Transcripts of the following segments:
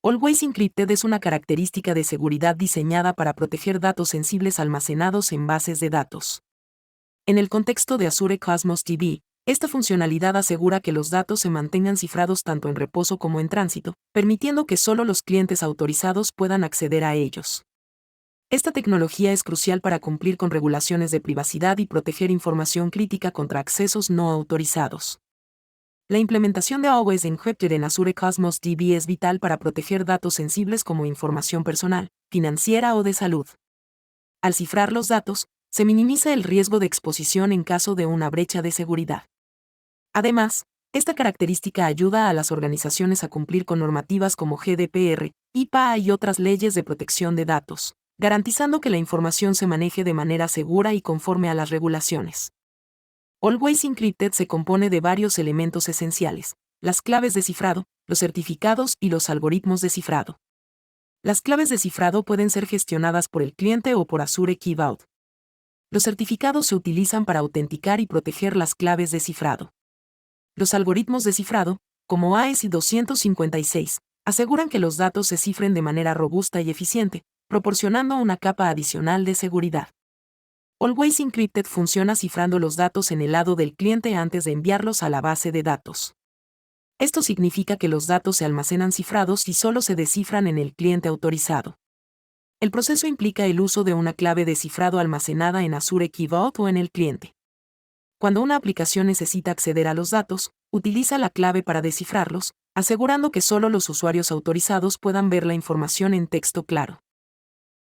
Always Encrypted es una característica de seguridad diseñada para proteger datos sensibles almacenados en bases de datos. En el contexto de Azure Cosmos DB, esta funcionalidad asegura que los datos se mantengan cifrados tanto en reposo como en tránsito, permitiendo que solo los clientes autorizados puedan acceder a ellos. Esta tecnología es crucial para cumplir con regulaciones de privacidad y proteger información crítica contra accesos no autorizados. La implementación de Always Encrypted en Azure Cosmos DB es vital para proteger datos sensibles como información personal, financiera o de salud. Al cifrar los datos, se minimiza el riesgo de exposición en caso de una brecha de seguridad. Además, esta característica ayuda a las organizaciones a cumplir con normativas como GDPR, IPA y otras leyes de protección de datos, garantizando que la información se maneje de manera segura y conforme a las regulaciones. Always Encrypted se compone de varios elementos esenciales: las claves de cifrado, los certificados y los algoritmos de cifrado. Las claves de cifrado pueden ser gestionadas por el cliente o por Azure Key Vault. Los certificados se utilizan para autenticar y proteger las claves de cifrado. Los algoritmos de cifrado, como AES 256, aseguran que los datos se cifren de manera robusta y eficiente, proporcionando una capa adicional de seguridad. Always Encrypted funciona cifrando los datos en el lado del cliente antes de enviarlos a la base de datos. Esto significa que los datos se almacenan cifrados y solo se descifran en el cliente autorizado. El proceso implica el uso de una clave de cifrado almacenada en Azure Key Vault o en el cliente. Cuando una aplicación necesita acceder a los datos, utiliza la clave para descifrarlos, asegurando que solo los usuarios autorizados puedan ver la información en texto claro.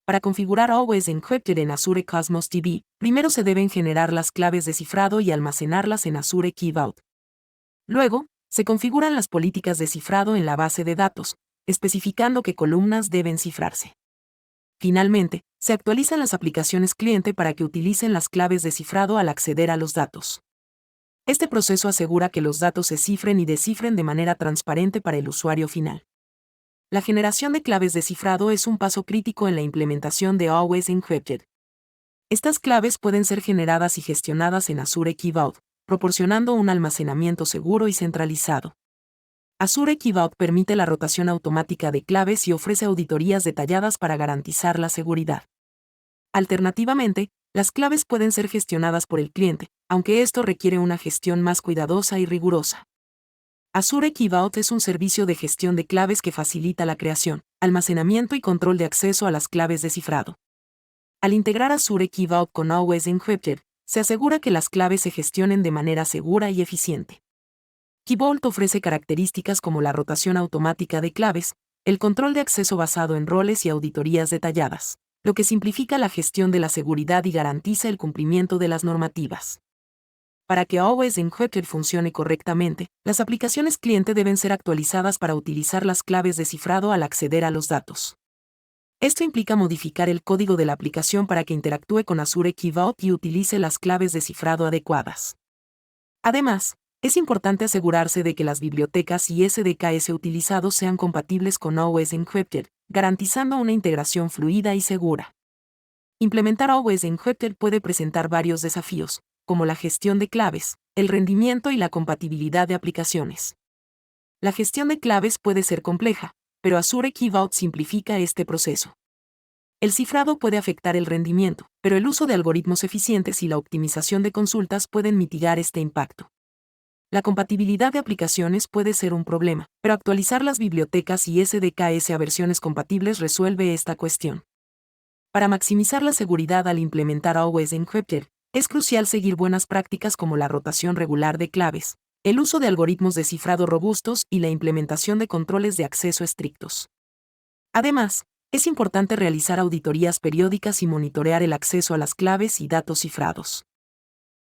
Para configurar Always Encrypted en Azure Cosmos DB, primero se deben generar las claves de cifrado y almacenarlas en Azure Key Vault. Luego, se configuran las políticas de cifrado en la base de datos, especificando qué columnas deben cifrarse. Finalmente, se actualizan las aplicaciones cliente para que utilicen las claves de cifrado al acceder a los datos. Este proceso asegura que los datos se cifren y descifren de manera transparente para el usuario final. La generación de claves de cifrado es un paso crítico en la implementación de Always Encrypted. Estas claves pueden ser generadas y gestionadas en Azure Key Vault, proporcionando un almacenamiento seguro y centralizado. Azure Key Vault permite la rotación automática de claves y ofrece auditorías detalladas para garantizar la seguridad. Alternativamente, las claves pueden ser gestionadas por el cliente, aunque esto requiere una gestión más cuidadosa y rigurosa. Azure Key Vault es un servicio de gestión de claves que facilita la creación, almacenamiento y control de acceso a las claves de cifrado. Al integrar Azure Key Vault con Always Encrypted, se asegura que las claves se gestionen de manera segura y eficiente. Key Vault ofrece características como la rotación automática de claves, el control de acceso basado en roles y auditorías detalladas, lo que simplifica la gestión de la seguridad y garantiza el cumplimiento de las normativas. Para que Always Encrypted funcione correctamente, las aplicaciones cliente deben ser actualizadas para utilizar las claves de cifrado al acceder a los datos. Esto implica modificar el código de la aplicación para que interactúe con Azure Key Vault y utilice las claves de cifrado adecuadas. Además, es importante asegurarse de que las bibliotecas y SDKs utilizados sean compatibles con Always Encrypted, garantizando una integración fluida y segura. Implementar Always Encrypted puede presentar varios desafíos, como la gestión de claves, el rendimiento y la compatibilidad de aplicaciones. La gestión de claves puede ser compleja, pero Azure Key Vault simplifica este proceso. El cifrado puede afectar el rendimiento, pero el uso de algoritmos eficientes y la optimización de consultas pueden mitigar este impacto. La compatibilidad de aplicaciones puede ser un problema, pero actualizar las bibliotecas y SDKs a versiones compatibles resuelve esta cuestión. Para maximizar la seguridad al implementar Always Encrypted, es crucial seguir buenas prácticas como la rotación regular de claves, el uso de algoritmos de cifrado robustos y la implementación de controles de acceso estrictos. Además, es importante realizar auditorías periódicas y monitorear el acceso a las claves y datos cifrados.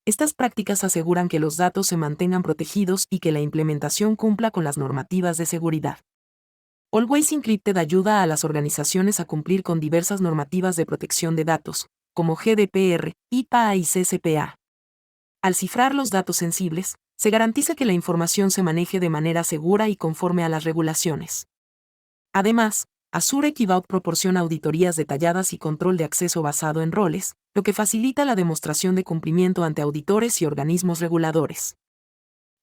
Estas prácticas aseguran que los datos se mantengan protegidos y que la implementación cumpla con las normativas de seguridad. Always Encrypted ayuda a las organizaciones a cumplir con diversas normativas de protección de datos, como GDPR, IPA y CCPA. Al cifrar los datos sensibles, se garantiza que la información se maneje de manera segura y conforme a las regulaciones. Además, Azure Key Vault proporciona auditorías detalladas y control de acceso basado en roles, lo que facilita la demostración de cumplimiento ante auditores y organismos reguladores.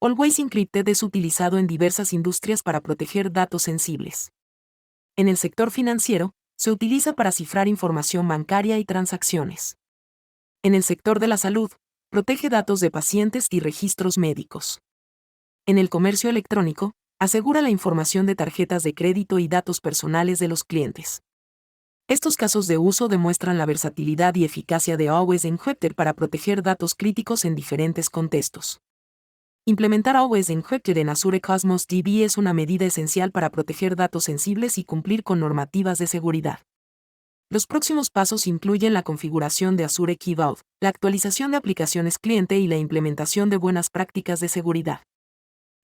Always Encrypted es utilizado en diversas industrias para proteger datos sensibles. En el sector financiero, se utiliza para cifrar información bancaria y transacciones. En el sector de la salud, protege datos de pacientes y registros médicos. En el comercio electrónico, asegura la información de tarjetas de crédito y datos personales de los clientes. Estos casos de uso demuestran la versatilidad y eficacia de Always Encrypted para proteger datos críticos en diferentes contextos. Implementar Always Encrypted en Azure Cosmos DB es una medida esencial para proteger datos sensibles y cumplir con normativas de seguridad. Los próximos pasos incluyen la configuración de Azure Key Vault, la actualización de aplicaciones cliente y la implementación de buenas prácticas de seguridad.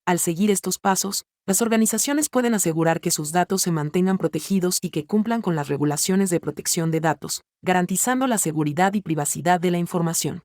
Al seguir estos pasos, las organizaciones pueden asegurar que sus datos se mantengan protegidos y que cumplan con las regulaciones de protección de datos, garantizando la seguridad y privacidad de la información.